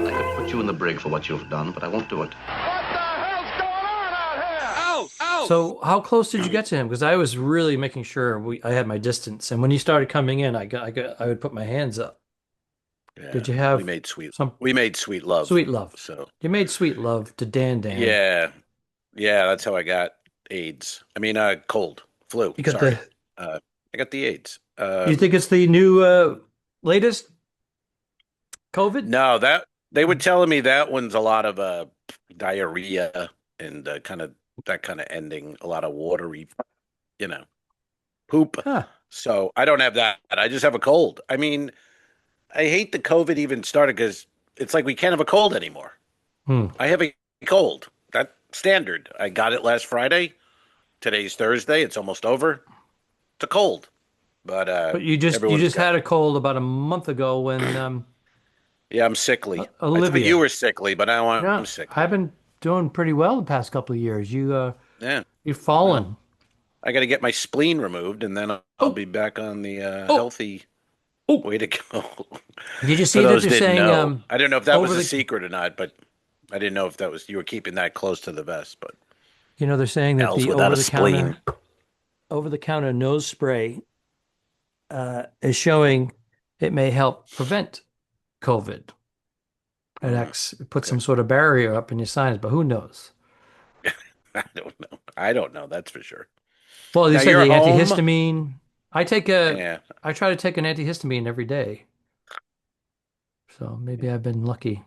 I could put you in the brig for what you've done, but I won't do it. So how close did you get to him? Because I was really making sure I had my distance. And when he started coming in, I would put my hands up. Yeah, Did you have some we made sweet love. sweet love? So You made sweet love to Dan. yeah, yeah, that's how I got AIDS. I mean, cold, flu. You got Sorry, I got the AIDS. you think it's the new latest COVID? No, that they were telling me that one's a lot of diarrhea and kind of ending, a lot of watery, you know, poop. Huh. So I don't have that. I just have a cold. I mean, I hate the COVID even started because it's like we can't have a cold anymore. Hmm. I have a cold. That's standard. I got it last Friday. Today's Thursday. It's almost over. It's a cold. But But you just had a cold about a month ago when yeah, I'm sickly. I thought Olivia. you were sickly, but now Yeah, I'm sick. I've been doing pretty well the past couple of years. Yeah. You've Well, fallen. I got to get my spleen removed, and then I'll Oh, be back on the oh, healthy oh. way to go. Did you For see that those they're who didn't saying know, I don't know if that was over a the secret or not, but I didn't know if that was you were keeping that close to the vest. But they're saying that Al's the without a spleen. over the counter nose spray is showing it may help prevent COVID. It puts Okay. some sort of barrier up in your sinus, but who knows? I don't know. I don't know. That's for sure. Well, they Now said you're the home. antihistamine. Yeah, I try to take an antihistamine every day. So maybe I've been lucky.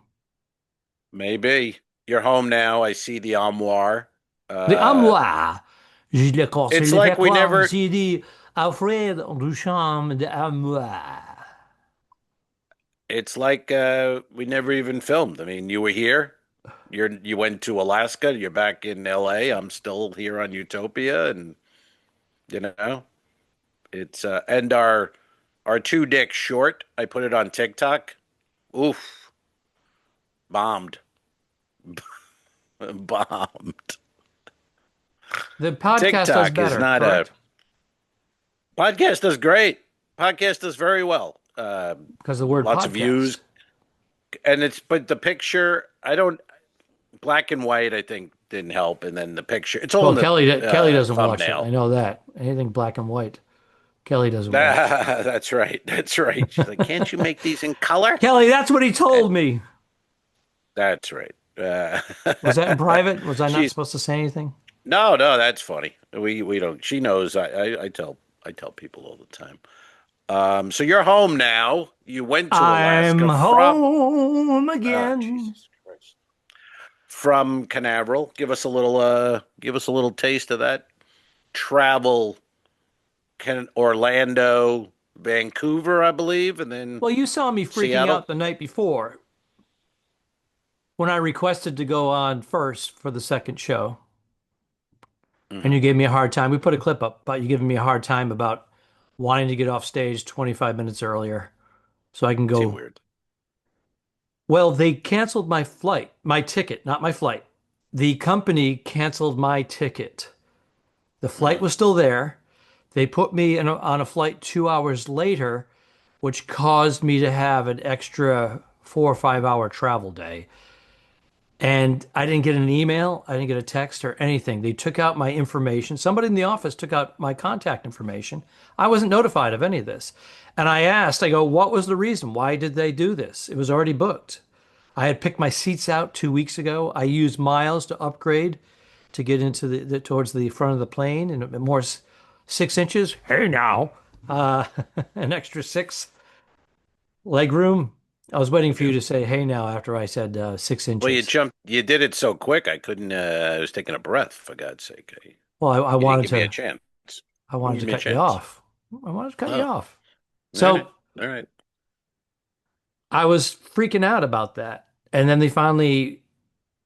maybe you're home now. I see the armoire. The Uh, armoire. Je le conseille it's de like faire we quoi? never. J'ai dit Alfred Ducharme de armoire. It's like we never even filmed. I mean, you were here. You went to Alaska. You're back in LA. I'm still here on Utopia, and you know it's and our two dick short. I put it on TikTok. Oof, bombed, bombed. The podcast does TikTok is better, not a correct? podcast. Does great. Podcast does very well. Because the word Lots of podcast. views, and it's but the picture. I don't black and white. I think didn't help, and then the picture. It's all in Well, the Kelly doesn't watch it. I thumbnail. know that. Anything black and white, Kelly doesn't watch. That's right. That's right. She's like, can't you make these in color? Kelly, that's what he Eh, told me. That's right. Was that in private? Was I not She's supposed to say anything? no, no. That's funny. We don't. She knows. I tell people all the time. So you're home now. You went to I'm Alaska home again. Jesus Christ, from Canaveral. Give us a little taste of that travel. Can Orlando, Vancouver, I believe, and then Well, you saw me freaking Seattle. out the night before when I requested to go on first for the second show, and Hmm. you gave me a hard time. We put a clip up, but you giving me a hard time about wanting to get off stage 25 minutes earlier so I can Seemed go. weird. Well, they canceled my flight, my ticket, not my flight. The company canceled my ticket. The flight Mm. was still there. They put me on a flight 2 hours later, which caused me to have an extra 4 or 5 hour travel day. And I didn't get an email, I didn't get a text or anything. They took out my information. Somebody in the office took out my contact information. I wasn't notified of any of this. And I go, what was the reason? Why did they do this? It was already booked. I had picked my seats out 2 weeks ago. I used miles to upgrade to get into towards the front of the plane and more 6 inches. Hey now, uh, an extra six leg room. I was waiting for you Yeah. to say "Hey now" after I said six Well, you inches. jumped. You did it so quick. I couldn't. I was taking a breath. For God's sake, Well, you didn't give me a chance. I You didn't wanted give to me a cut you chance. off. I wanted to cut you Oh, off. all right, So all right. I was freaking out about that. And then they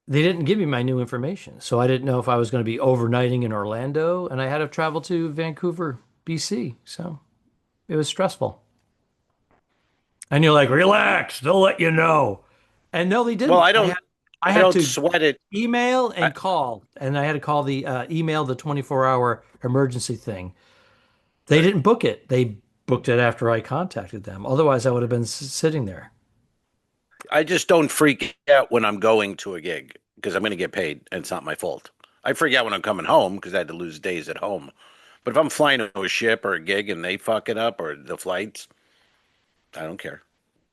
didn't give me my new information. So I didn't know if I was going to be overnighting in Orlando and I had to travel to Vancouver, BC. So it was stressful. And you're like, relax, they'll let you know. And no, they Well, didn't. I I had don't to sweat it. email I, and call. And I had to call the email the 24-hour emergency thing. They Right. didn't book it. They booked it after I contacted them. Otherwise, I would have been sitting there. I just don't freak out when I'm going to a gig because I'm going to get paid and it's not my fault. I freak out when I'm coming home because I had to lose days at home. But if I'm flying to a ship or a gig and they fuck it up or the flights, I don't care.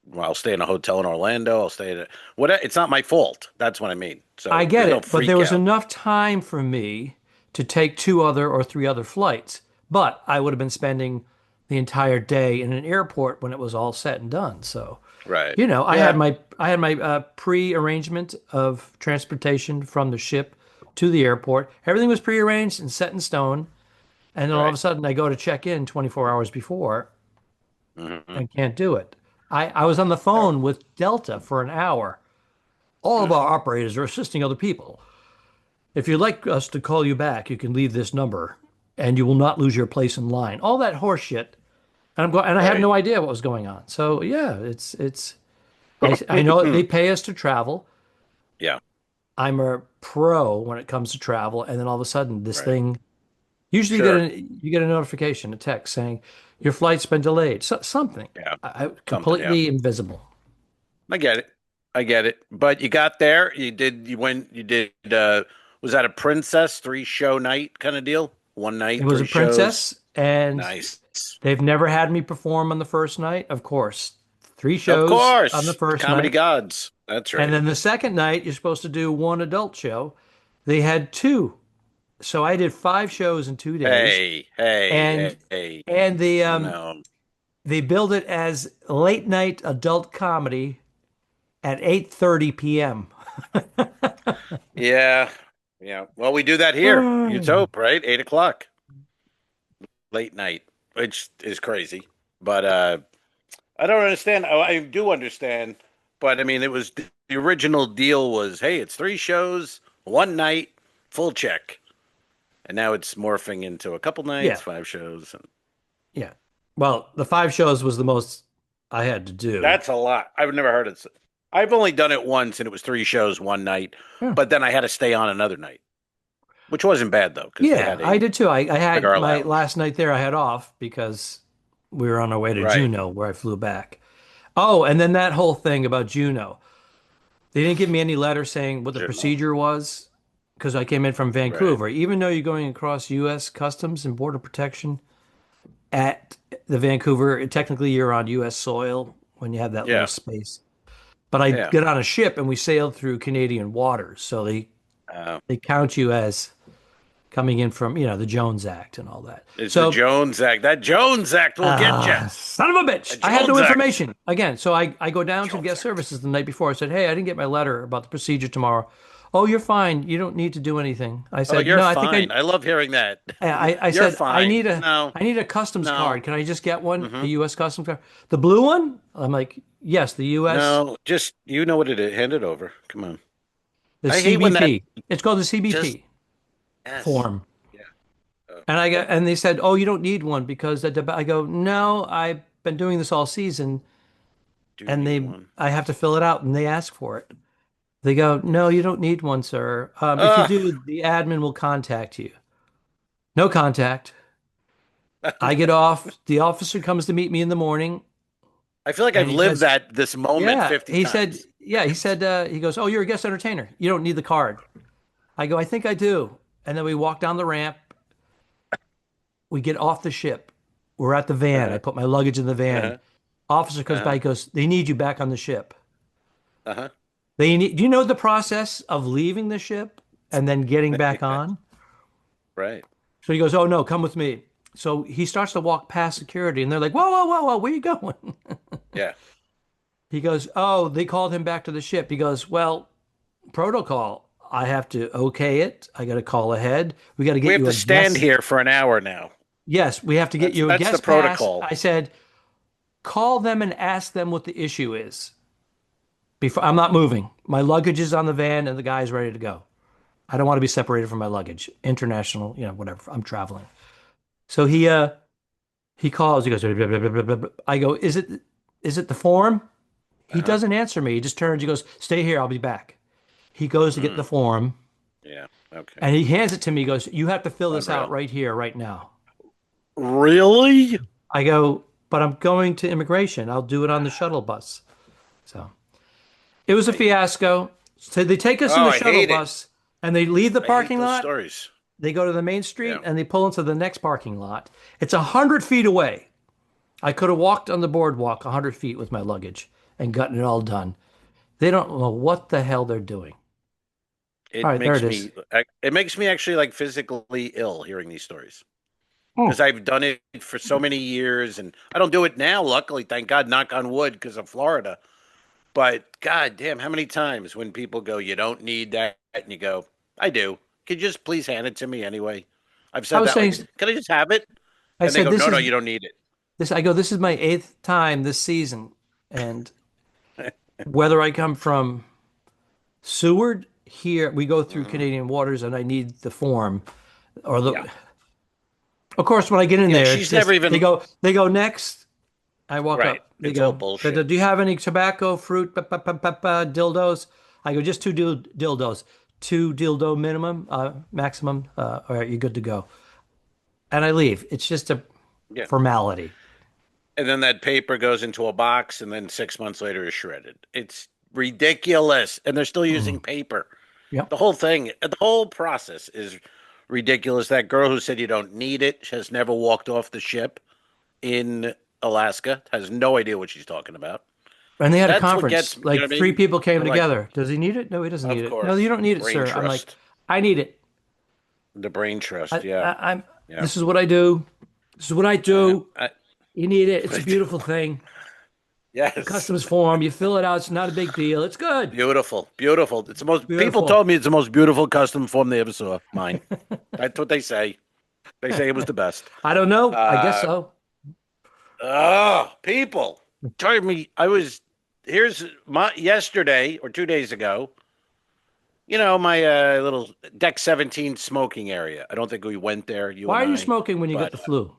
Well, I'll stay in a hotel in Orlando. I'll stay at what? It's not my fault. That's what I mean. I So get there's no it, but there freak was out. enough time for me to take two other or three other flights. But I would have been spending the entire day in an airport when it was all said and done. So, Right. I had Yeah. my pre-arrangement of transportation from the ship to the airport. Everything was pre-arranged and set in stone. And then all of Right. a sudden, I go to check in 24 hours before Hmm. and can't do it. I was on the Yeah. phone with Delta for an hour. All of our operators are assisting other people. If you'd like us to call you back, you can leave this number and you will not lose your place in line. All that horse shit. And I'm going, and I had Right. no idea what was going on. So yeah, I know they pay us to travel. Yeah. I'm a pro when it comes to travel. And then all of a sudden this Right. thing, usually Sure. you get a notification, a text saying your flight's been delayed. Something. Yeah. Something. Yeah. Completely invisible. I get it. I get it. But you got there. You did. You went. You did. Was that a princess three show night kind of deal? One It night, was a three shows. princess, and Nice. they've never had me perform on the first night. Of course, three Of shows on the course, the first comedy night. gods. That's And right. then the second night, you're supposed to do one adult show. They had two. So I did five shows in 2 days. Hey, hey, And hey, hey. and No. they billed it as late night adult comedy at 8:30 p.m. Yeah. Yeah. Well, we do that here. Utop, right? 8 o'clock, late night, which is crazy. But I don't understand. Oh, I do understand. But I mean, it was the original deal was, hey, it's three shows, one night, full check. And now it's morphing into a couple nights, Yeah, five shows. And yeah. Well, the five shows was the most I had to do. that's a lot. I've never heard it. I've only done it once, and it was three shows one night. Yeah. But then I had to stay on another night, which wasn't bad though, because they Yeah, had I a did too. I had cigar my lounge. last night there, I had off because we were on our way to Right. Juneau where I flew back. Oh, and then that whole thing about Juneau. They didn't give me any letter saying what the Journal. procedure was because I came in from Right. Vancouver. Even though you're going across U.S. Customs and Border Protection at the Vancouver, technically you're on U.S. soil when you have that little Yeah. space. But I Yeah. get on a ship and we sailed through Canadian waters, so Uh, they count you as coming in from, the Jones Act and all that. it's the So, Jones Act. That Jones Act will get you. son of a The bitch, I had no Jones Act. information. Again, so I go down to Jones guest Act. services the night before. I said, hey, I didn't get my letter about the procedure tomorrow. Oh, you're fine. You don't need to do anything. I Oh, said, you're no, I think fine. I love hearing that. I You're said I fine. need a No, I need a customs no. card. Can I just get one? A Hmm. U.S. customs card? The blue one? I'm like, yes, the U.S. No, just you know what it is. Hand it over. Come on. the I hate when that CBP. It's called the just CBP yes. form. Yeah. And and they said, oh, you don't need one because I go, no, I've been doing this all season, Do and need one. I have to fill it out, and they ask for it. They go, no, you don't need one, sir. If you Ugh. do, the admin will contact you. No contact. I get off. The officer comes to meet me in the morning, I feel like and I've he lived says, that this moment 50 times. he said, he goes, oh, you're a guest entertainer. You don't need the card. I go, I think I do. And then we walk down the ramp. We get off the ship. We're at the van. I Uh-huh. put my luggage in the van. Uh-huh. Officer comes by, Uh-huh. he goes, they need you back on the ship. Uh-huh. Do you know the process of leaving the ship and then getting back on? Right. So he goes, oh no, come with me. So he starts to walk past security and they're like, whoa, whoa, whoa, whoa, where you going? Yeah. He goes, oh, they called him back to the ship. He goes, well, protocol. I have to okay it. I got to call ahead. We got to We get have you to a stand guest. here for an hour now. Yes, we have to get you a That's the guest pass. protocol. I said, call them and ask them what the issue is. Before I'm not moving. My luggage is on the van and the guy's ready to go. I don't want to be separated from my luggage. International, whatever. I'm traveling. So he calls. He goes, blah, blah, blah, blah, blah, blah. I go, is it the form? He Uh-huh. doesn't answer me. He just turns. He goes, stay here. I'll be back. He goes to get the Mm. form Yeah. Okay. and he hands it to me. He goes, you have to fill this out Unreal. right here, right now. Really? I go, but I'm going to immigration. I'll do it on the shuttle bus. So it was a I, fiasco. So they take us in oh, the I shuttle hate it. bus and they leave the I hate parking those lot. stories. They go to the main Yeah. street and they pull into the next parking lot. It's 100 feet away. I could have walked on the boardwalk 100 feet with my luggage and gotten it all done. They don't know what the hell they're doing. All right, there it is. It makes me actually like physically ill hearing these stories because Oh, I've done it for so many years and I don't do it now, luckily, thank God, knock on wood because of Florida. But god damn, how many times when people go, you don't need that, and you go, I do. Could you just please hand it to me anyway? I've I said was that saying, like, can I just have it? I And they said, go, this no, no, is you don't need this. I go, this is my eighth time this season, and it. whether I come from Seward here, we go through Mhm. Canadian waters, and I need the form, or Yeah. the. Of course, when I get in Yeah, there, it's she's never just even they go next. I walk right. up. They It's all go, bullshit. do you have any tobacco, fruit, dildos? I go, just two dildos, two dildo minimum, maximum. All right, you're good to go. And I leave. It's just a Yeah. formality. And then that paper goes into a box and then 6 months later is shredded. It's ridiculous. And they're still using Mm. paper. Yep. The whole process is ridiculous. That girl who said you don't need it has never walked off the ship in Alaska, has no idea what she's talking about. And they had a That's what gets conference. me. You know Like what I three mean? people came I'm like, together. Does he need it? No, he doesn't need of it. No, you course, don't need it, brain sir. I'm like, trust. I need it. The brain trust. Yeah. I'm. Yeah. This is what I do. This is what I Uh, do. I, You need it. It's a I do. beautiful thing. Yes. Customs form. You fill it out. It's not a big deal. It's good. Beautiful. Beautiful. It's the most, people Beautiful. told me it's the most beautiful custom form they ever saw. Mine. That's what they say. They say it was the best. I don't know. I guess Uh, so. oh, people told me I was, here's my, yesterday or 2 days ago, you know, my little deck 17 smoking area. I don't think we went there, you Why and are you I, smoking when you got but the flu?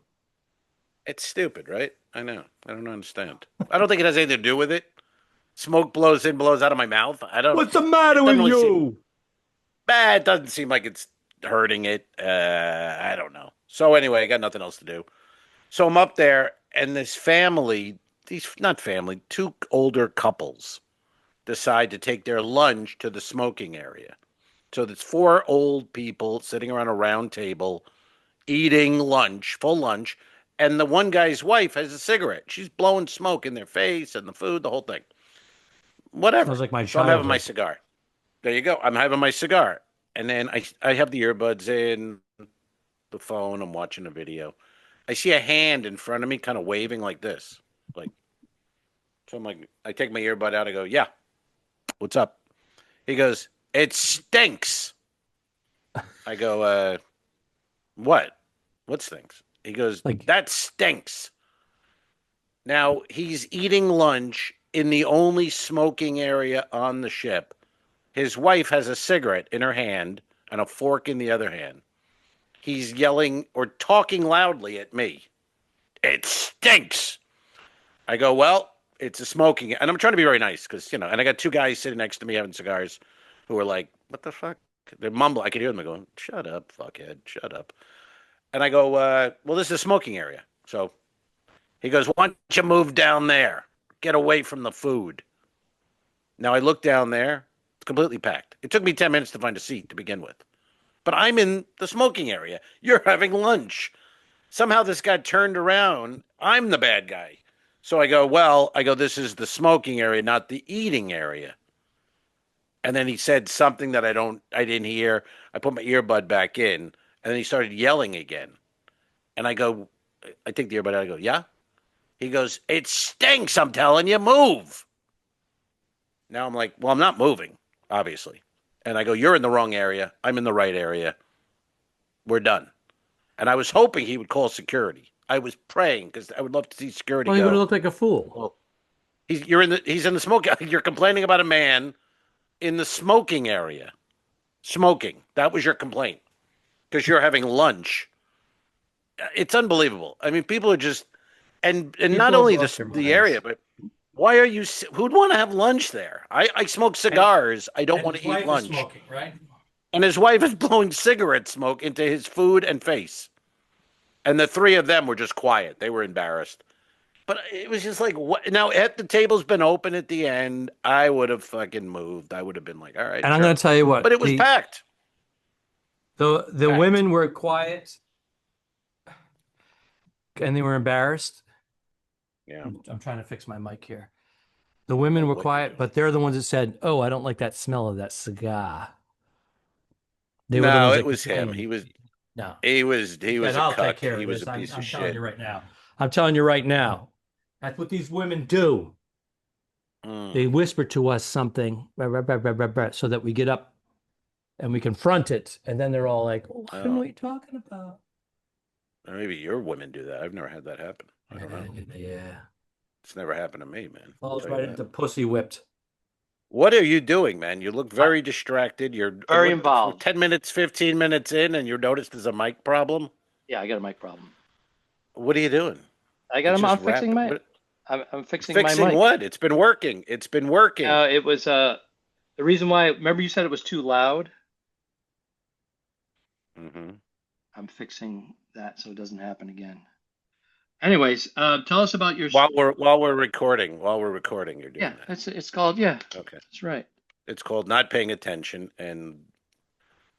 it's stupid, right? I know. I don't understand. I don't think it has anything to do with it. Smoke blows in, blows out of my mouth. I don't, What's the matter it doesn't with really seem you? bad. It doesn't seem like it's hurting it. I don't know. So anyway, I got nothing else to do. So I'm up there, and this family, these not family, two older couples decide to take their lunch to the smoking area. So there's four old people sitting around a round table eating lunch, full lunch, and the one guy's wife has a cigarette. She's blowing smoke in their face and the food, the whole thing. Sounds Whatever. like my So I'm having my childhood. cigar. There you go. I'm having my cigar. And then I have the earbuds in, the phone, I'm watching a video. I see a hand in front of me kind of waving like this. Like, so I'm like, I take my earbud out, I go, yeah, what's up? He goes, it stinks. I go, what? What stinks? He goes, Like, that stinks. Now he's eating lunch in the only smoking area on the ship. His wife has a cigarette in her hand and a fork in the other hand. He's yelling or talking loudly at me. It stinks. I go, well, it's a smoking, and I'm trying to be very nice because and I got two guys sitting next to me having cigars, who are like, what the fuck? They're mumbling. I could hear them going, shut up, fuckhead, shut up. And I go, well, this is a smoking area. So he goes, why don't you move down there? Get away from the food. Now I look down there. It's completely packed. It took me 10 minutes to find a seat to begin with. But I'm in the smoking area. You're having lunch. Somehow this got turned around. I'm the bad guy. So I go, well, this is the smoking area, not the eating area. And then he said something that I didn't hear. I put my earbud back in, and then he started yelling again. And I go, I take the earbud out. I go, yeah. He goes, it stinks. I'm telling you, move. Now I'm like, well, I'm not moving, obviously. And I go, you're in the wrong area. I'm in the right area. We're done. And I was hoping he would call security. I was praying because I would love to see security well, he would have go, looked like a fool. well, he's in the smoke. You're complaining about a man in the smoking area. Smoking. That was your complaint because you're having lunch. It's unbelievable. I mean, people are just and not People have only lost their the area, minds. but why are you? Who'd want to have lunch there? I smoke And cigars. I don't and want his to eat wife is lunch. smoking, right? And his wife is blowing cigarette smoke into his food and face. And the three of them were just quiet. They were embarrassed. But it was just like, what? Now, had the table's been open at the end, I would have fucking moved. I would have been like, all right, And I'm sure. going to tell you But what, it was packed. the Packed. women were quiet and they were embarrassed. Yeah. I'm trying to fix my mic here. The I don't know women were what you're quiet, doing. but they're the ones that said, "Oh, I don't like that smell of that cigar." They were the No, ones it that was him. complained. No, He was said, a "I'll take cuck. care He of was this." a I'm, piece of I'm telling shit. you right now. I'm telling you right now. That's what these women do. They Mm. whisper to us something so that we get up and we confront it, and then they're all like, "Oh, I don't know Oh, what you're talking about." or maybe your women do that. I've never had that happen. I don't know. Yeah, It's never happened to me, man. I'll falls tell you right that. into pussy whipped. What are you doing, man? You look I, very distracted. You're very what, involved. 10 minutes, 15 minutes in, and you're noticed there's a mic problem. Yeah, I got a mic problem. What are you doing? I got It's him. just I'm fixing rap. my. What, I'm fixing my fixing mic. what? It's been working. It's been working. It was the reason why. Remember, you said it was too loud. Hmm. I'm fixing that so it doesn't happen again. Anyways, tell us about your. While we're recording, you're Yeah, doing that. it's called. Yeah, Okay. that's right. It's called not paying attention and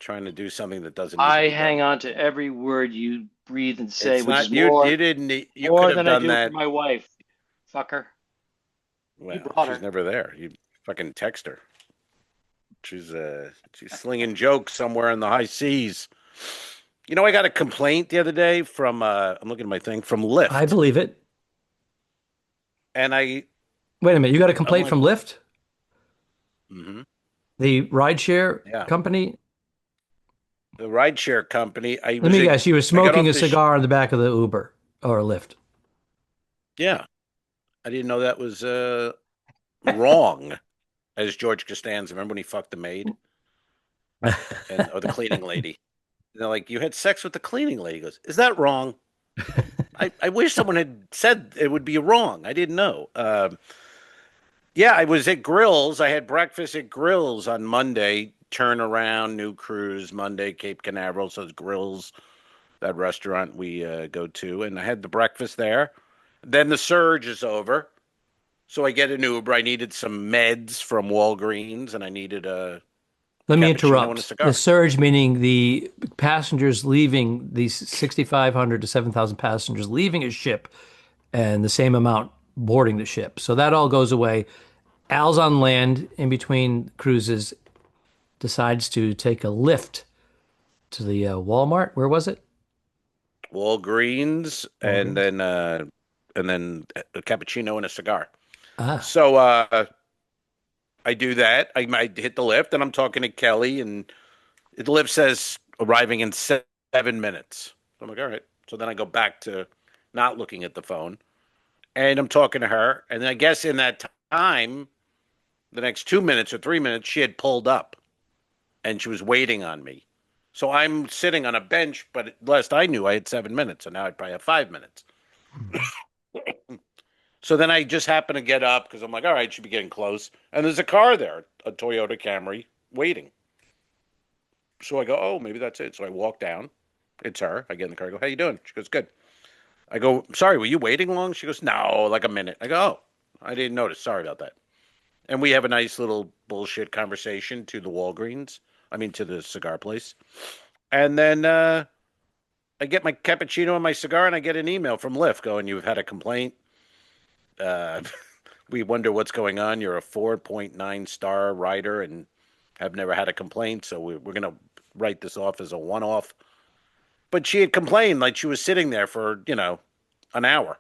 trying to do something that doesn't need to I be hang done. on to every word you breathe and say, It's which is not you. more You didn't. You could more have than I done do for that. my wife. Fucker, you Well, brought she's her. never there. You fucking text her. She's slinging jokes somewhere in the high seas. You know, I got a complaint the other day from I'm looking at my thing from I Lyft, believe it. and Wait a minute, you got a I'm complaint like, from Lyft, hmm the rideshare yeah, company? the rideshare company. Let me guess, you were I got smoking off a the cigar in the back of the Uber or Lyft. yeah. I didn't know that was wrong. As George Costanza, remember when he fucked the maid and or the cleaning lady? And they're like, you had sex with the cleaning lady. He goes, is that wrong? I wish someone had said it would be wrong. I didn't know. Yeah, I was at Grills. I had breakfast at Grills on Monday. Turnaround, new cruise, Monday, Cape Canaveral. So it's Grills, that restaurant we go to. And I had the breakfast there. Then the surge is over. So I get an Uber. I needed some meds from Walgreens and I needed a Let me cappuccino and a interrupt. The cigar. surge meaning the passengers leaving, these 6,500 to 7,000 passengers leaving a ship and the same amount boarding the ship. So that all goes away. Al's on land in between cruises, decides to take a lift to the Walmart. Where was it? Walgreens Walgreens. and then a cappuccino and a cigar. Ah, So I do that. I hit the lift and I'm talking to Kelly and the lift says arriving in 7 minutes. So I'm like, all right. So then I go back to not looking at the phone and I'm talking to her. And I guess in that time, the next 2 minutes or 3 minutes, she had pulled up and she was waiting on me. So I'm sitting on a bench, but last I knew I had 7 minutes, and now I probably have 5 minutes. So then I just happen to get up because I'm like, all right, should be getting close. And there's a car there, a Toyota Camry, waiting. So I go, oh, maybe that's it. So I walk down. It's her. I get in the car. I go, how you doing? She goes, good. I go, sorry, were you waiting long? She goes, no, like a minute. I go, oh, I didn't notice. Sorry about that. And we have a nice little bullshit conversation to the Walgreens. I mean, to the cigar place. And then I get my cappuccino and my cigar, and I get an email from Lyft going, you've had a complaint. Uh, we wonder what's going on. You're a 4.9 star rider and have never had a complaint. So we're going to write this off as a one off. But she had complained like she was sitting there for, an hour.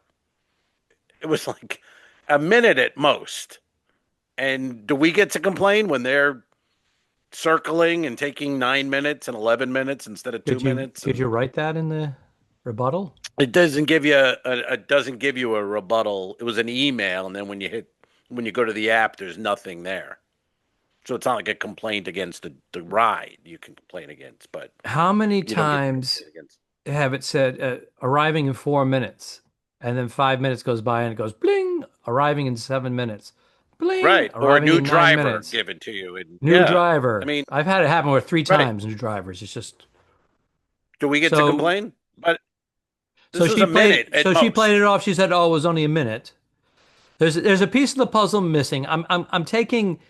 It was like a minute at most. And do we get to complain when they're circling and taking 9 minutes and 11 minutes instead of two did you minutes? did you And write that in the rebuttal? it doesn't give you it doesn't give you a rebuttal. It was an email, and then when you go to the app, there's nothing there. So it's not like a complaint against the ride you can complain against, but How many you don't get to times complain against. have it said arriving in 4 minutes, and then 5 minutes goes by and it goes bling, arriving in 7 minutes, bling, Right, or a arriving new in nine driver minutes, given to you, and new yeah, I driver. mean, I've had it happen with three right. times, new drivers. It's just Do we get to so complain? But This is a minute at So she played most. it off. She said, "Oh, it was only a minute." There's a piece of the puzzle missing. I'm taking.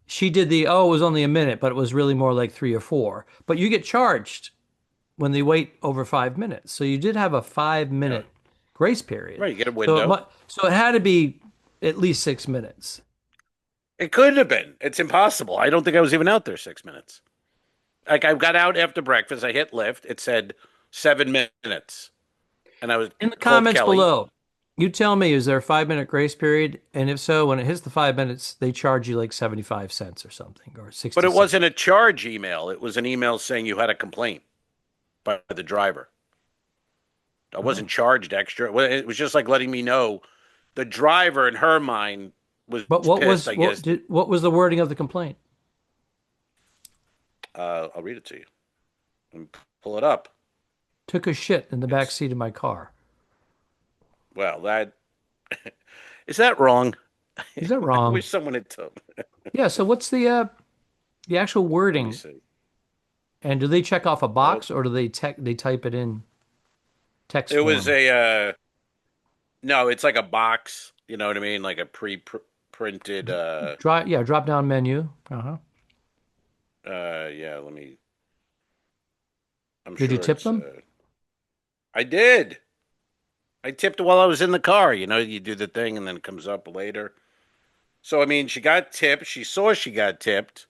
She did the oh, it was only a minute, but it was really more like 3 or 4. But you get charged when they wait over 5 minutes. So you did have a five Yeah. minute grace period. Right. You get a window. So it had to be at least 6 minutes. It couldn't have been. It's impossible. I don't think I was even out there 6 minutes. Like I got out after breakfast. I hit lift. It said 7 minutes, and I was In the called comments Kelly. below, you tell me, is there a 5 minute grace period? And if so, when it hits the 5 minutes, they charge you like 75 cents or something, or But 60 it cents. wasn't a charge email. It was an email saying you had a complaint by the driver. I wasn't Oh. charged extra. Well, it was just like letting me know the driver in her mind was But pissed, I guess. what was the wording of the complaint? I'll read it to you and pull it up. Took a shit in the back It's seat of my car. well, that is that wrong? Is that I wrong? wish someone had told. Yeah, so what's the actual Let me wording? see. And do they check off a Well, box or do they type it in text it was form? a no. It's like a box. You know what I mean? Like a pre-printed. Drop down menu. Uh-huh. Yeah. Let me. I'm Did you sure tip it's. them? I did. I tipped while I was in the car. You know, you do the thing and then it comes up later. So I mean, she got tipped. She saw she got tipped.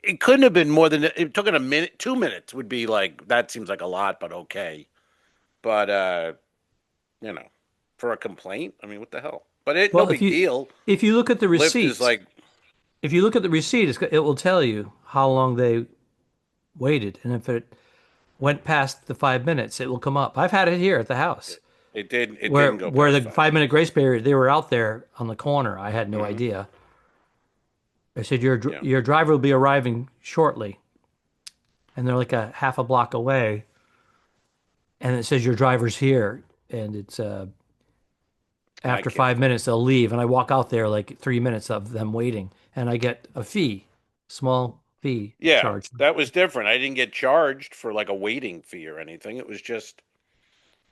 It couldn't have been more than it took it a minute. 2 minutes would be like that seems like a lot, but okay. But you know, for a complaint, I mean, what the hell? But it no Well, big deal. if you look at the Lyft is receipt, like, if you look at the receipt, it will tell you how long they waited, and if it went past the 5 minutes, it will come up. I've had it here at the house it didn't go where past the five. 5 minute grace period, they were out there on the corner. I had no Hmm. idea. They said Yeah, your driver will be arriving shortly, and they're like a half a block away, and it says your driver's here, and it's and I after kicked five them. minutes they'll leave, and I walk out there like 3 minutes of them waiting, and I get a fee, small fee Yeah, charged. that was different. I didn't get charged for like a waiting fee or anything. It was just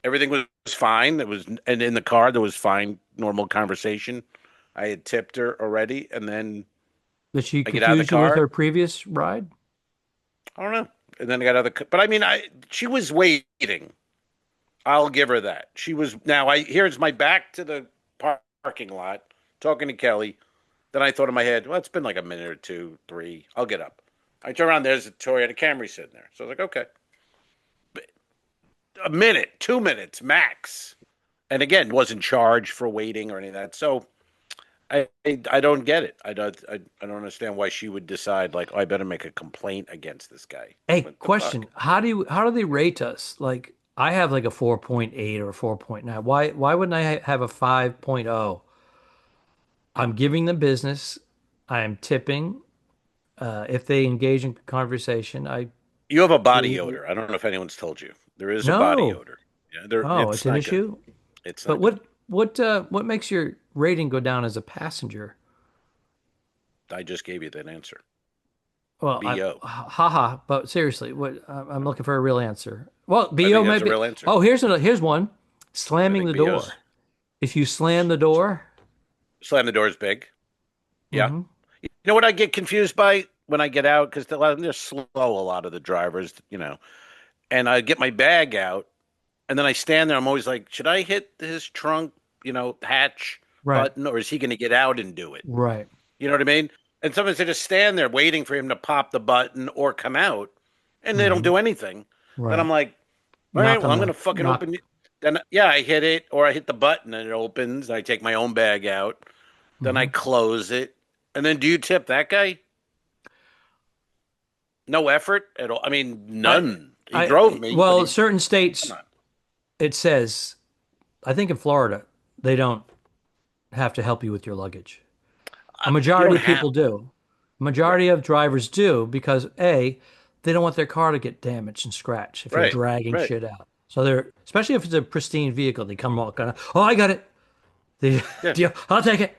everything was fine. It was, and in the car there was fine, normal conversation. I had tipped her already, and then Did she I get out of the confuse you with car. her previous ride? I don't know, and then I got out of the. But I mean, I she was waiting. I'll give her that. She was now. I here's my back to the parking lot talking to Kelly. Then I thought in my head, well, it's been like a minute or two, three. I'll get up. I turn around. There's a Toyota Camry sitting there. So I was like, okay, a minute, 2 minutes max. And again, wasn't charged for waiting or any of that. So I don't get it. I don't understand why she would decide like, oh, I better make a complaint against this guy. Hey, What the question. fuck? How do they rate us? Like I have like a 4.8 or a 4.9. Why wouldn't I have a 5.0? I'm giving them business. I am tipping. If they engage in conversation, I You have a body do. odor. I don't know if anyone's told you. There is a body No. odor. Yeah, there. Oh, it's It's an not good. issue. It's But not good. what makes your rating go down as a passenger? I just gave you that answer. Well, BO. haha. But seriously, what I'm looking for a real answer. Well, I BO think that's might a be. real answer. Oh, here's one. I Slamming think the BO's door. If you slam the door, slam the doors big. Yeah. hmm You know what I get confused by when I get out because they're slow. A lot of the drivers, you know, and I get my bag out and then I stand there. I'm always like, should I hit his trunk, hatch right, button, or is he going to get out and do it? right, You know what I mean? And sometimes they just stand there waiting for him to pop the button or come out, and they don't hmm do anything. Then I'm right. like, all right, Knock well, on I'm going the to fucking knock. open it. Then, yeah, I hit it, or I hit the button and it opens. I take my own bag out. Then I hmm close it. And then do you tip that guy? No effort at all. I mean, I, none. He drove me, but well, he, certain come states on. it says. I think in Florida they don't have to help you with your luggage. A You majority don't of have, people do. A right, majority of drivers do because A, they don't want their car to get damaged and scratched if you're right, dragging right. shit out. So they're, especially if it's a pristine vehicle, they come all kind of, oh, I got it. They, Yeah, I'll take it.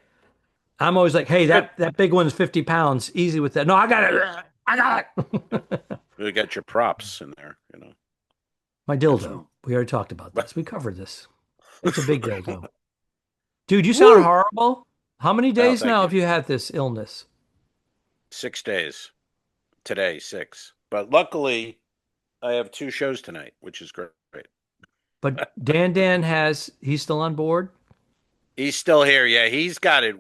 I'm always like, hey, good. that big one's 50 pounds. Easy with that. No, I got it. I got it. You got your props in there, My Get some dildo. We already talked about this. We covered this. It's a big deal, though. Dude, you sound Woo! horrible. How many Oh, days thank now you. have you had this illness? 6 days. Today, six. But luckily, I have two shows tonight, which is great. But Dan he's still on board. He's still here. Yeah, he's got it.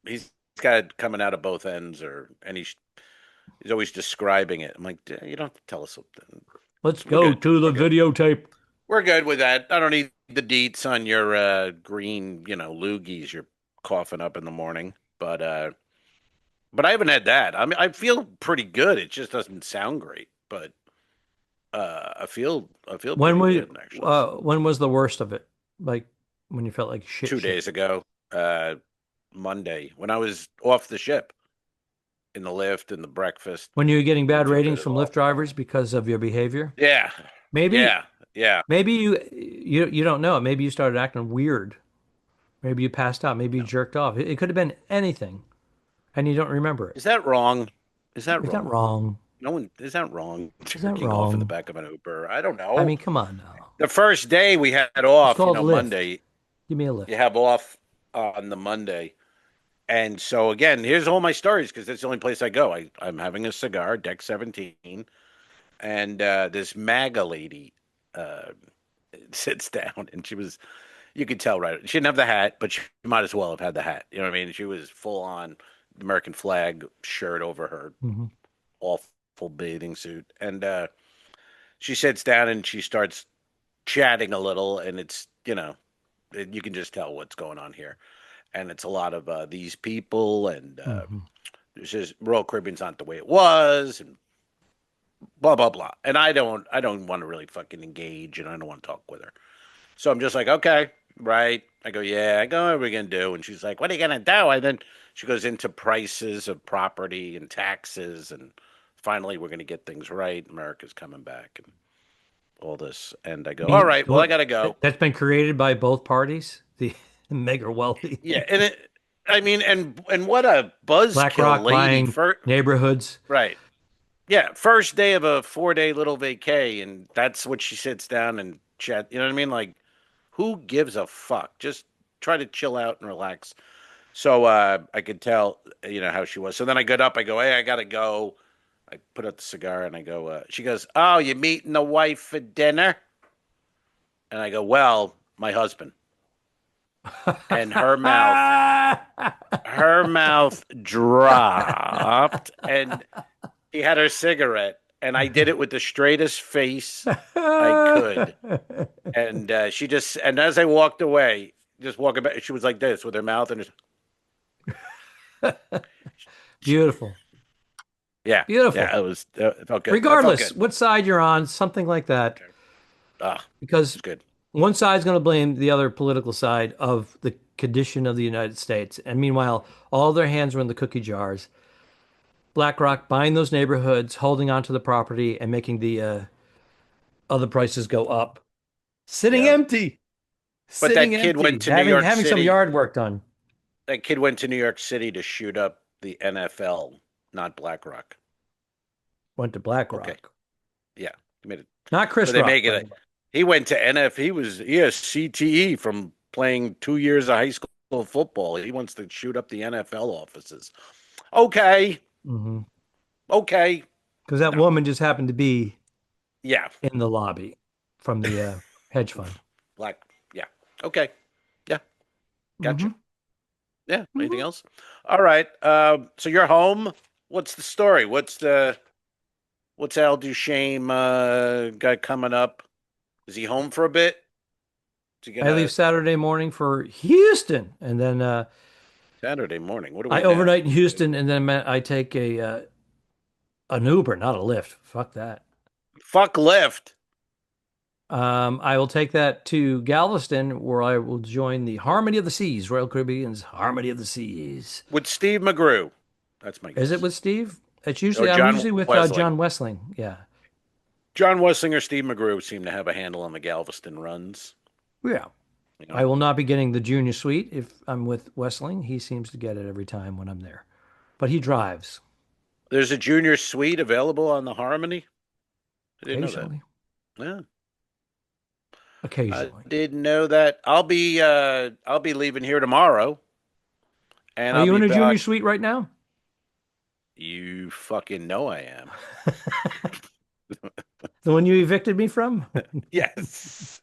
He's got it coming out of both ends, and he's always describing it. I'm like, you don't have to tell us something. Let's We're go good. to the We're good. videotape. We're good with that. I don't need the deets on your green, loogies you're coughing up in the morning. But I haven't had that. I mean, I feel pretty good. It just doesn't sound great, but I feel When pretty we good actually. when was the worst of it? Like when you felt like shit, 2 days shit. ago, uh, Monday, when I was off the ship in the lift and the breakfast, When you were getting we bad took ratings it from off. Lyft drivers because of your behavior. Yeah, Maybe yeah, yeah. maybe you don't know it. Maybe you started acting weird. Maybe you passed out. Maybe you No. jerked off. It could have been anything, and you don't remember it. Is that wrong? Is that Is that wrong? wrong? No one is that wrong? Is that Jerking off in the wrong? back of an Uber. I don't I know. mean, come on now. The first day we had It's off, called Lyft. Monday, Give me a you lift. have off on the Monday. And so again, here's all my stories because that's the only place I go. I'm having a cigar, deck 17, and this MAGA lady uh, sits down, and you could tell right. She didn't have the hat, but she might as well have had the hat. You know what I mean? She was full on American flag shirt over her Hmm. awful bathing suit, and she sits down and she starts chatting a little, and you can just tell what's going on here, and it's a lot of these people, and Hmm. there's just Royal Caribbean's not the way it was, and blah blah blah. And I don't want to really fucking engage, and I don't want to talk with her. So I'm just like, okay, right. I go, yeah. I go, what are we gonna do? And she's like, what are you gonna do? And then she goes into prices of property and taxes, and finally we're gonna get things right. America's coming back, and all this. And I I go, all mean, right, well, I gotta go. that's been created by both parties, the mega Yeah, wealthy. I mean, and what a buzzkill BlackRock lady buying for neighborhoods. right. Yeah, first day of a 4 day little vacay, and that's what she sits down and chat. You know what I mean? Like, who gives a fuck? Just try to chill out and relax. So I could tell, how she was. So then I got up. I go, hey, I gotta go. I put out the cigar and I go. She goes, oh, you meeting the wife for dinner? And I go, well, my husband. And her mouth dropped, and she had her cigarette, and I did it with the straightest face I could. And and as I walked away, just walking back, she was like this with her mouth and Beautiful. yeah, Beautiful. yeah, it felt good. I felt Regardless good. what side you're on, something like that, Okay. Ah, because it's good. one side's going to blame the other political side of the condition of the United States. And meanwhile, all their hands are in the cookie jars. BlackRock buying those neighborhoods, holding onto the property, and making the other prices go up. Sitting Yeah, empty, but sitting empty, having some yard work done. That kid went to New York City to shoot up the NFL, not BlackRock. Went to Okay, BlackRock. yeah, he made it. Not So Chris they Rock, make it. by the way. He went to NF. He has CTE from playing 2 years of high school football. He wants to shoot up the NFL offices. Okay, Mm-hmm. okay, Because that no, woman just happened to be yeah, in the lobby from the hedge fund. black, yeah, okay, yeah, Mm-hmm. gotcha. Yeah. Anything Mm-hmm. else? All right. So you're home. What's the story? What's Al Ducharme got coming up? Is he home for a bit? Is he I leave gonna Saturday morning for Houston, and then Saturday morning? What are we I in now? overnight in Houston, and then I take a an Uber, not a Lyft. Fuck that. Fuck Lyft I will take that to Galveston, where I will join the Harmony of the Seas, Royal Caribbean's Harmony of the Seas. with Steve McGrew. That's my Is it guess. with Steve? It's Or usually I'm John usually with Wesling. John Wessling. Yeah, John Wesling or Steve McGrew seem to have a handle on the Galveston runs. yeah. You I know, will not be getting the junior suite if I'm with Wessling. He seems to get it every time when I'm there, but he drives there's a junior suite available on the Harmony. I didn't know that. occasionally. Yeah. I occasionally. didn't know that. I'll be leaving here tomorrow, and Are I'll you be in a junior back. suite right now? You fucking know I am. The one you evicted me from? Yes.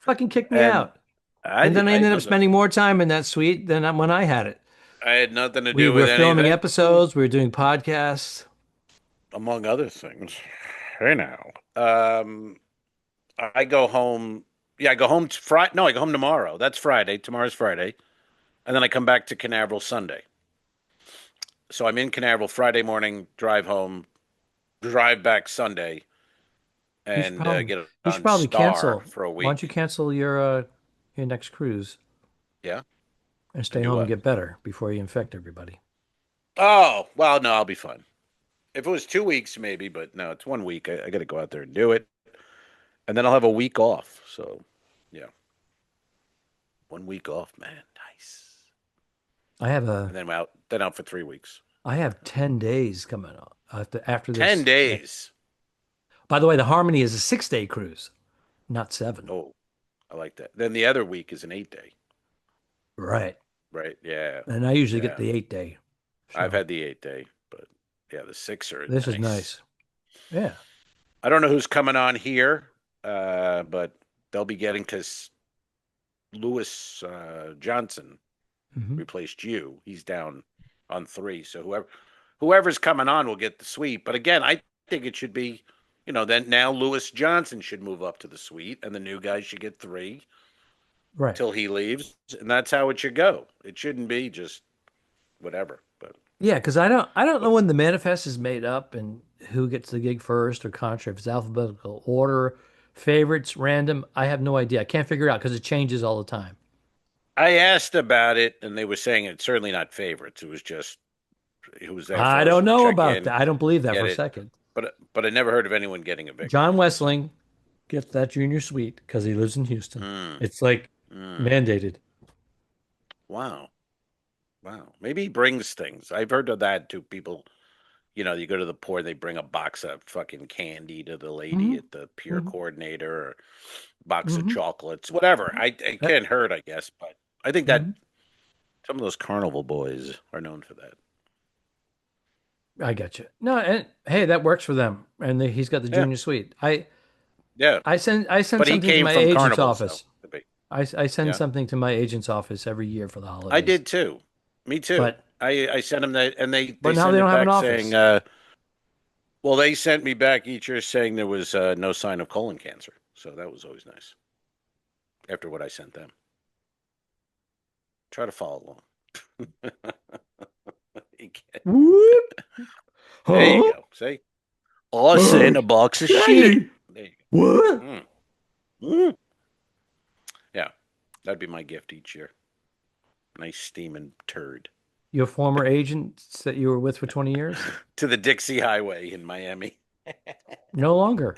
Fucking kicked me And out. And then I I ended know up that spending more time in that suite than when I had it. I had nothing to We do were with filming anything, episodes, we were doing podcasts. among other things. Hey now. I go home. Yeah, I go home Friday. No, I go home tomorrow. That's Friday. Tomorrow's Friday. And then I come back to Canaveral Sunday. So I'm in Canaveral Friday morning, drive home, drive back Sunday, You should and probably get you should on probably Star cancel. for a Why don't you week. cancel your next cruise Yeah. and And stay do home and what? get better before you infect everybody? Oh, well, no, I'll be fine. If it was 2 weeks, maybe, but no, it's 1 week. I got to go out there and do it. And then I'll have a week off. So, yeah, 1 week off, man. Nice. I have And a then out for 3 weeks. I have 10 days coming up after 10 this. days. By the way, the Harmony is a 6-day cruise, not 7. Oh, I like that. Then the other week is an 8 day, Right. right? Yeah. And I usually get Yeah. the 8-day. I've So had the 8 day, but yeah, the six are this is nice. nice. Yeah. I don't know who's coming on here, but they'll be getting because Lewis Johnson Hmm. replaced you. He's down on three. So whoever's coming on will get the suite. But again, I think it should be, then now Lewis Johnson should move up to the suite, and the new guy should get three Right. till he leaves, and that's how it should go. It shouldn't be just whatever. Yeah, because I don't know But when the manifest is made up and who gets the gig first or contrary. If it's alphabetical order, favorites, random. I have no idea. I can't figure it out because it changes all the time. I asked about it, and they were saying it's certainly not favorites. It was just who was there I first don't will know check about in, that. I don't believe that for get a it. second. But I never heard of anyone getting evicted. John So, Wessling gets that junior suite because he lives in Houston. mm, It's like mm, mandated. wow, wow. Maybe he brings things. I've heard of that too. People, you go to the port, they bring a box of fucking candy to the lady Hmm. at the pier Hmm. coordinator, or box of Hmm. chocolates, whatever. It That, can't hurt, I guess. But I think that mhm. some of those carnival boys are known for that. I got you. No, and hey, that works for them. And he's got the Yeah, junior suite. I yeah. I send I send But he something to came my from agent's carnival, so office. could be. I send Yeah. something to my agent's office every year for the I holidays. did too. Me too. But I sent them that, and they but now they send don't it have an back saying, office. well, they sent me back each year saying there was no sign of colon cancer. So that was always nice after what I sent them. Try to follow along. Whoop. There you Huh? go. See? I sent a box of shit. Daddy. There you What? go. Mm. Mm. Yeah, that'd be my gift each year. Nice steaming turd Your former agents that you were with for 20 years? to the Dixie Highway in Miami. No longer.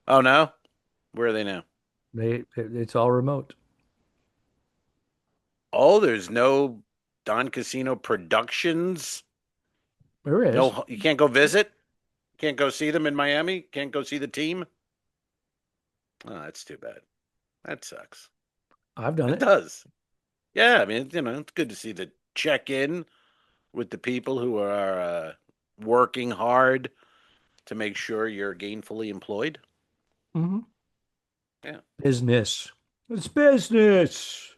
Oh no, where are they now? It's all remote. Oh, there's no Don Casino Productions. There is. No, you can't go visit. Can't go see them in Miami. Can't go see the team. Oh, that's too bad. That sucks. I've done It it. does. Yeah, I mean, it's good to see the check in with the people who are working hard to make sure you're gainfully employed. Hmm. Yeah, Business. It's business.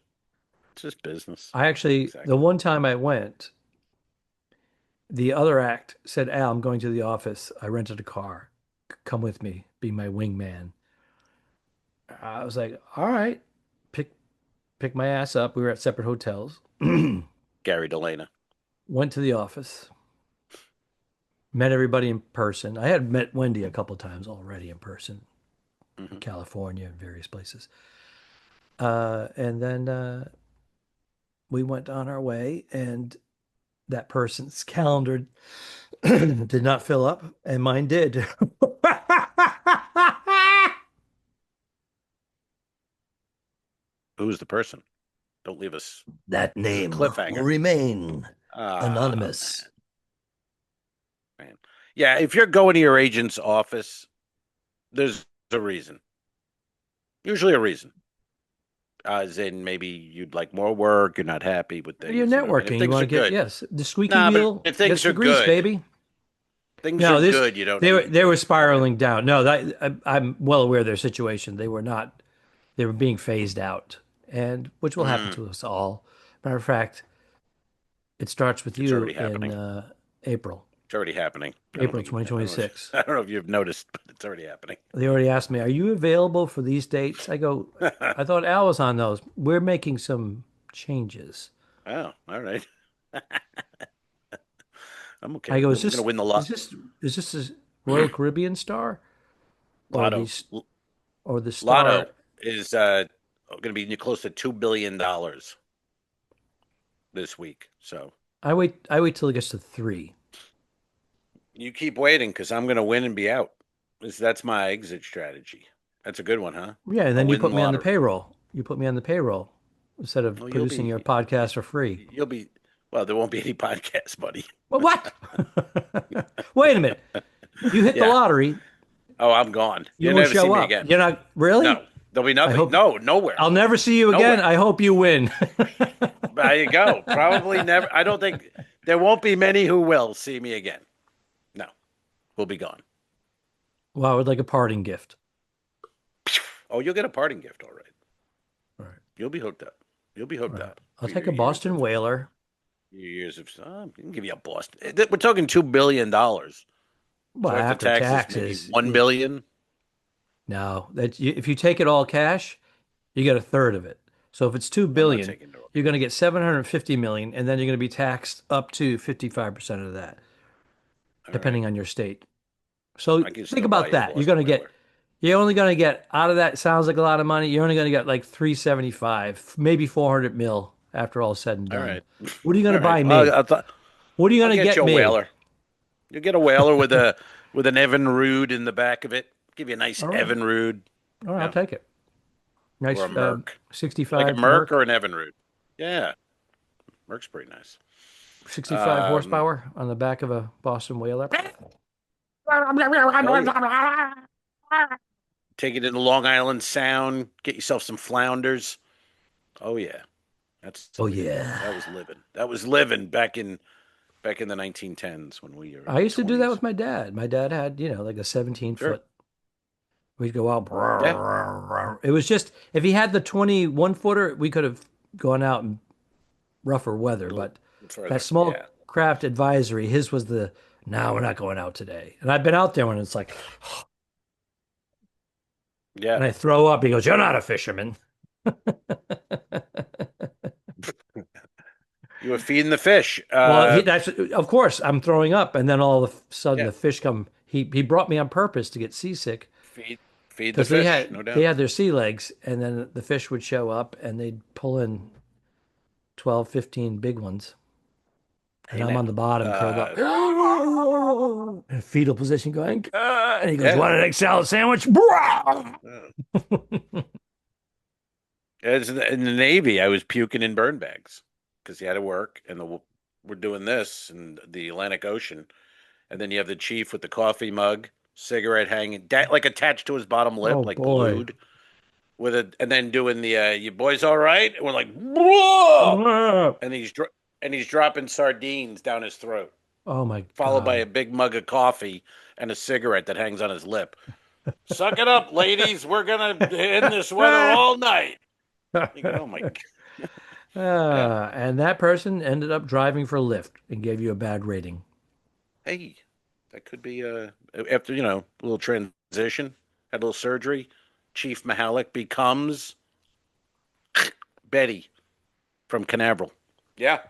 it's just business. I actually, the Exactly. one time I went, the other act said, Al, I'm going to the office. I rented a car. Come with me. Be my wingman. I was like, all right. Pick pick my ass up. We were at separate hotels. Gary Delana. Went to the office. Met everybody in person. I had met Wendy a couple of times already in person, Hmm. California and various places. And then we went on our way, and that person's calendar did not fill up, and mine did. Who's the person? Don't leave us That as a name will cliffhanger. remain Ah, anonymous. man. Yeah, if you're going to your agent's office, there's a reason. Usually a reason. As in maybe you'd like more work, you're not happy with You're things, and if networking. You things want are to get, good. yes, the squeaky Nah, but wheel if gets things the are grease, good, baby. things are No, this good, you don't need they were more. spiraling down. No, I'm well aware of their situation. They were not. They were being phased out, and which will happen Mm, to us all. Matter of fact, it starts with it's you already in happening. April, It's already happening. April I don't know if 2026. I don't know if you've noticed, but it's already happening. They already asked me, "Are you available for these dates?" I go, "I thought Al was on those. We're making some changes." Oh, all right. I'm okay I with go, it. We're gonna win the lot. is this a Royal Caribbean star or Lotto. these or the Lotto star? is going to be close to $2 billion this week. So I wait till it gets to three. you keep waiting because I'm going to win and be out. That's my exit strategy. That's a good one, huh? Yeah, and I'll then you win put the me on the lottery. payroll. You put me on the payroll instead of Well, producing your podcast for free. you'll be, well, there won't be any podcasts, buddy. Well, what? Wait a minute. You hit the Yeah. lottery, Oh, I'm gone. you You'll won't never see show me up. again. You're not really? No, there'll be I nothing. hope No, nowhere. I'll never see you again. Nowhere. I hope you win. There you go. Probably never. I don't think there won't be many who will see me again. No, we'll be gone. Well, I would like a parting gift. Oh, you'll get a parting gift, all right. All right. You'll be hooked up. You'll be All hooked right. up I'll for take a Boston whaler. your years of. I can give you a Boston. We're talking $2 billion. Well, So after after taxes, maybe taxes, 1 billion. no, if you take it all cash, you get a third of it. So if it's two I'm not billion, taking it all. you're going to get 750 million, and then you're going to be taxed up to 55% of that, All right, depending on your state. So I can think still buy about you a that. Boston whaler. You're only going to get out of that. Sounds like a lot of money. You're only going to get like 375, maybe 400 mil after all said and All done. right, What are you going all to right. buy Well, me? What are you I'll going to get get you a me? whaler. You get a whaler with a with an Evinrude in the back of it. Give you a nice All right. Evinrude. All right, I'll Yeah, take it. or Nice a Merc. You like a 65 Merc or Merc, an Evinrude? Yeah, Merc's pretty nice. 65 Um, horsepower on the back of a Boston Whaler. Hell yeah. Take it into Long Island Sound. Get yourself some flounders. Oh yeah, that's the Oh way to go. yeah. That was living. That was living back in the 1910s when we were in I our used to do that 20s. with my dad. My dad had, like a 17 Sure. foot. We'd go out. Yeah. It was just, if he had the 21 footer, we could have gone out in rougher A weather. little But that further. small Yeah. craft advisory, his was no, we're not going out today. And I've been out there when it's like, Yeah. and I throw up. He goes, "You're not a fisherman." You were feeding the fish. Well, that's of course I'm throwing up, and then all of a sudden Yeah. the fish come. He brought me on purpose to get seasick Feed feed the because they fish, had no they doubt. had their sea legs, and then the fish would show up, and they'd pull in 12, 15 big ones, and Hey I'm now. on the bottom curled up Uh, in a fetal position, going, "Ah," and he goes, yeah. "Want an egg salad sandwich?" Uh, As in the Navy, I was puking in burn bags because you had to work, and we're doing this in the Atlantic Ocean, and then you have the chief with the coffee mug, cigarette hanging, like attached to his bottom Oh lip, like boy. glued, and then doing the "you boys all right?" And we're like, "Whoa!" Oh and he's dropping sardines down his throat, my followed by God. a big mug of coffee and a cigarette that hangs on his lip. Suck it up, ladies. We're gonna in this weather all night. You go, oh my God. Yeah. And that person ended up driving for Lyft and gave you a bad rating. Hey, that could be after, a little transition, had a little surgery. Chief Mahalik becomes Betty from Canaveral. Yeah.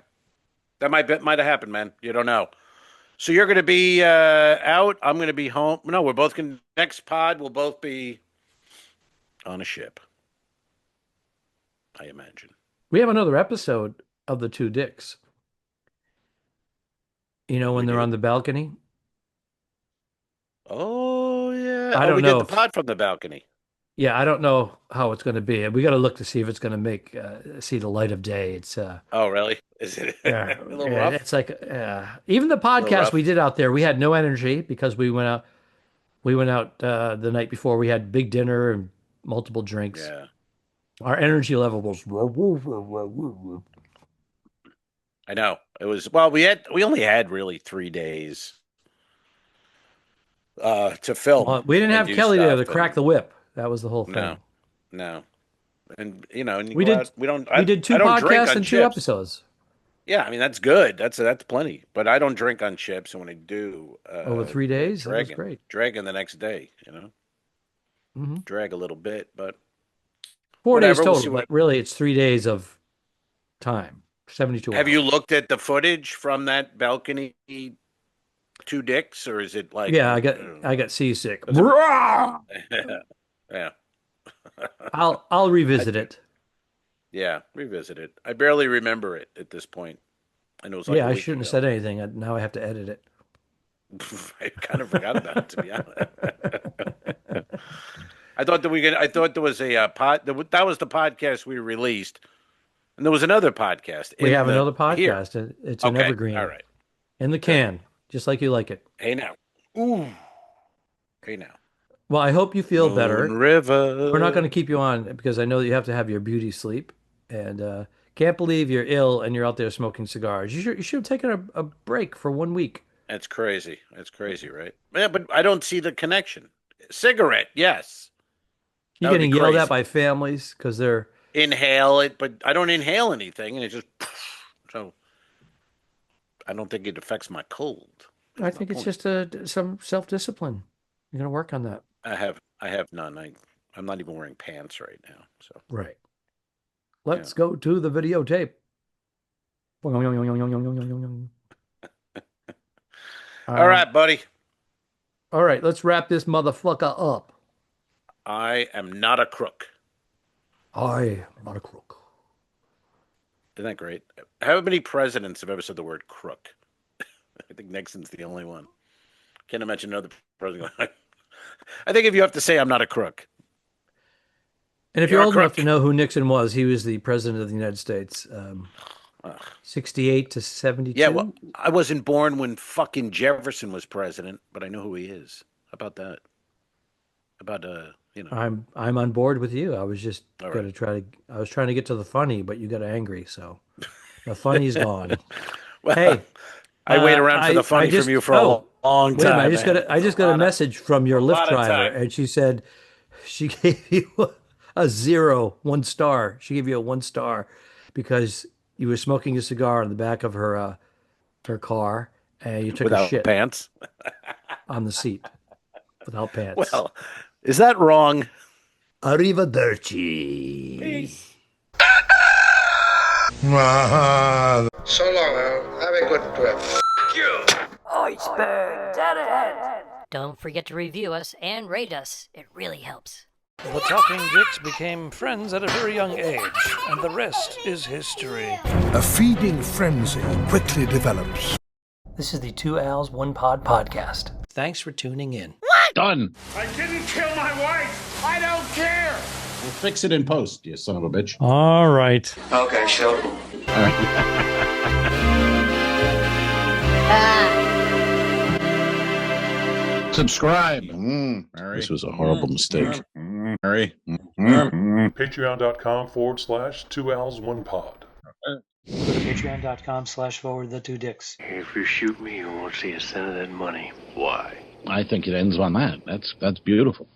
That might have happened, man. You don't know. So you're gonna be out, I'm gonna be home. No, we're both gonna next pod, we'll both be on a ship, I imagine. We have another episode of the Two Dicks. When We they're on do? the balcony. Oh yeah. I Oh, don't we did know the if, pod from the balcony. yeah, I don't know how it's going to be. We got to look to see if it's going to see the light of day. It's Oh, really? Is it yeah, a little yeah, rough? it's like even the A little podcast we rough? did out there, we had no energy because we went out the night before. We had big dinner and multiple drinks. Yeah. Our energy level was. I know. It was, well, we only had really 3 days to film Well, we didn't and have do Kelly there to stuff, crack and the whip. That was the whole no, thing. no. And and you We go did out, we don't we did I two don't drink podcasts on and two chips. episodes Yeah, I mean that's good. That's plenty. But I don't drink on chips, and when I do, over 3 days. That was great. dragging the next day, Hmm. drag a little bit, but 4 days whatever. We'll total, see what. but really it's 3 days of time, 72 Have you hours. looked at the footage from that balcony two dicks, or is it like Yeah, I got seasick. does it- I'll yeah. I, revisit it. yeah, revisit it. I barely remember it at this point, and it was like Yeah, a I week shouldn't have ago. said anything. Now I have to edit it. I kind of forgot about it, to be honest. I thought there was a that was the podcast we released, and there was another podcast We in have the another here. podcast. It's an Okay, all evergreen right, in the good. can, just like you like it. Hey now, ooh, hey now, Well, I hope you feel Moon better. We're not going to River. keep you on because I know that you have to have your beauty sleep, and can't believe you're ill and you're out there smoking cigars. You should have taken a break for 1 week. That's crazy. That's crazy, right? Yeah, but I don't see the connection. Cigarette, yes, You're that would be getting yelled at crazy. by families because they're. Inhale it, but I don't inhale anything, and it just so I don't think it affects my cold. I That's my think it's point. just some self-discipline. You're going to work on that. I have none. I'm not even wearing pants right now. So Right. yeah. Let's go to the videotape. All right, buddy. All right, let's wrap this motherfucker up. I am not a crook. I am not a crook. Isn't that great? How many presidents have ever said the word crook? I think Nixon's the only one. Can't imagine another president going, I think if you have to say I'm not a crook, And if you're you're a old enough to crook. know who Nixon was, he was the president of the United States, Ugh. 68 to Yeah, well, 72. I wasn't born when fucking Jefferson was president, but I know who he is. How about that? About I'm on board with you. I was just all going right. to I was trying to get to the funny, but you got angry, so the funny's gone. Well, Hey, I wait around for the I funny from you just for a long wait a minute. time, man. I just got a message from your A Lyft lot of driver, time. and she said she gave you a 1 star. She gave you a 1 star because you were smoking a cigar in the back of her car, and you took a Without shit pants. on the seat without pants. Well, is that wrong? Arrivederci. Peace. So long now. Have a good trip. Don't forget to review us and rate us. It really helps. The Talking Dicks became friends at a very young age, and the rest is history. A feeding frenzy quickly develops. This is the Two Owls, One Pod podcast. Thanks for tuning in. Done. I didn't kill my wife. I don't care. We'll fix it in post, you son of a bitch. All right. Okay, sure. Subscribe. Mary. This was a horrible mistake. Mary. Patreon.com/2 owls 1 pod. Patreon.com/forward the 2 dicks. If you shoot me, you won't see a cent of that money. Why? I think it ends on that. That's beautiful.